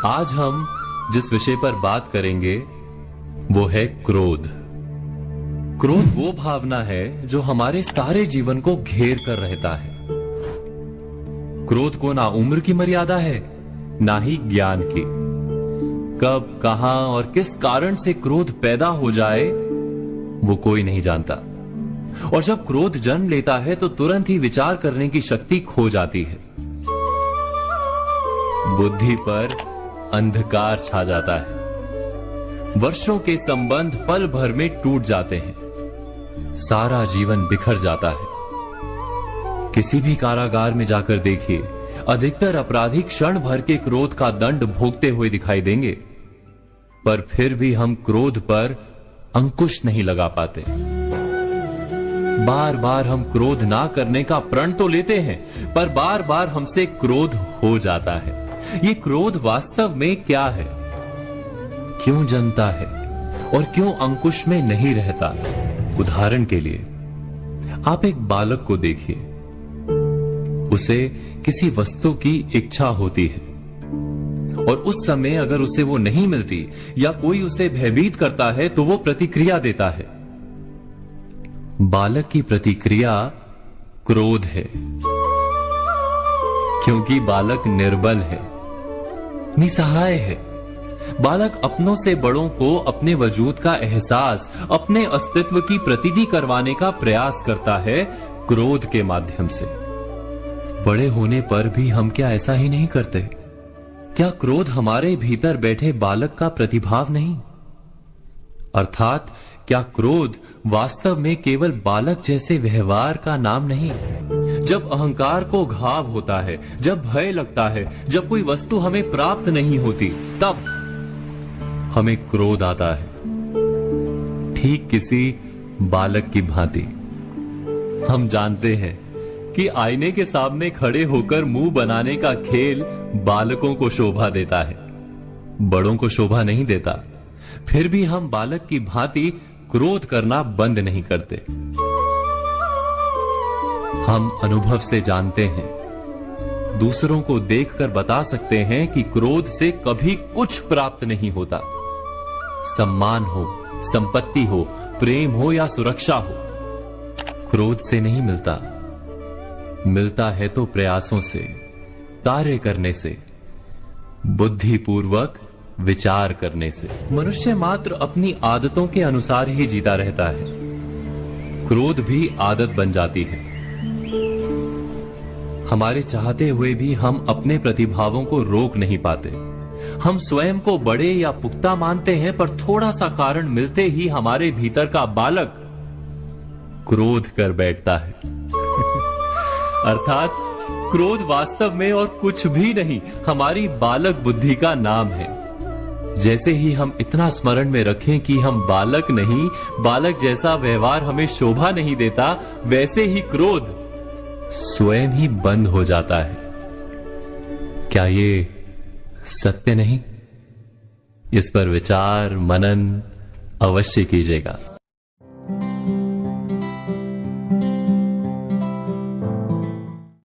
आज हम जिस विषय पर बात करेंगे वो है क्रोध। क्रोध वो भावना है जो हमारे सारे जीवन को घेर कर रहता है। क्रोध को ना उम्र की मर्यादा है, ना ही ज्ञान की। कब, कहां और किस कारण से क्रोध पैदा हो जाए वो कोई नहीं जानता। और जब क्रोध जन्म लेता है तो तुरंत ही विचार करने की शक्ति खो जाती है। बुद्धि पर अंधकार छा जाता है। वर्षों के संबंध पल भर में टूट जाते हैं। सारा जीवन बिखर जाता है। किसी भी कारागार में जाकर देखिए, अधिकतर अपराधी क्षण भर के क्रोध का दंड भोगते हुए दिखाई देंगे, पर फिर भी हम क्रोध पर अंकुश नहीं लगा पाते। बार बार हम क्रोध ना करने का प्रण तो लेते हैं, पर बार बार हमसे क्रोध हो जाता है। ये क्रोध वास्तव में क्या है, क्यों जन्मता है और क्यों अंकुश में नहीं रहता? उदाहरण के लिए आप एक बालक को देखिए। उसे किसी वस्तु की इच्छा होती है और उस समय अगर उसे वो नहीं मिलती या कोई उसे भयभीत करता है तो वो प्रतिक्रिया देता है। बालक की प्रतिक्रिया क्रोध है, क्योंकि बालक निर्बल है, निसहाय है। बालक अपनों से बड़ों को अपने वजूद का एहसास, अपने अस्तित्व की प्रतीति करवाने का प्रयास करता है क्रोध के माध्यम से। बड़े होने पर भी हम क्या ऐसा ही नहीं करते? क्या क्रोध हमारे भीतर बैठे बालक का प्रतिभाव नहीं? अर्थात क्या क्रोध वास्तव में केवल बालक जैसे व्यवहार का नाम नहीं? जब अहंकार को घाव होता है, जब भय लगता है, जब कोई वस्तु हमें प्राप्त नहीं होती, तब हमें क्रोध आता है, ठीक किसी बालक की भांति। हम जानते हैं कि आईने के सामने खड़े होकर मुंह बनाने का खेल बालकों को शोभा देता है, बड़ों को शोभा नहीं देता। फिर भी हम बालक की भांति क्रोध करना बंद नहीं करते। हम अनुभव से जानते हैं, दूसरों को देखकर बता सकते हैं कि क्रोध से कभी कुछ प्राप्त नहीं होता। सम्मान हो, संपत्ति हो, प्रेम हो या सुरक्षा हो, क्रोध से नहीं मिलता। मिलता है तो प्रयासों से, कार्य करने से, बुद्धिपूर्वक विचार करने से। मनुष्य मात्र अपनी आदतों के अनुसार ही जीता रहता है। क्रोध भी आदत बन जाती है। हमारे चाहते हुए भी हम अपने प्रतिभावों को रोक नहीं पाते। हम स्वयं को बड़े या पुख्ता मानते हैं, पर थोड़ा सा कारण मिलते ही हमारे भीतर का बालक क्रोध कर बैठता है। अर्थात क्रोध वास्तव में और कुछ भी नहीं, हमारी बालक बुद्धि का नाम है। जैसे ही हम इतना स्मरण में रखें कि हम बालक नहीं, बालक जैसा व्यवहार हमें शोभा नहीं देता, वैसे ही क्रोध स्वयं ही बंद हो जाता है। क्या ये सत्य नहीं? इस पर विचार मनन अवश्य कीजिएगा।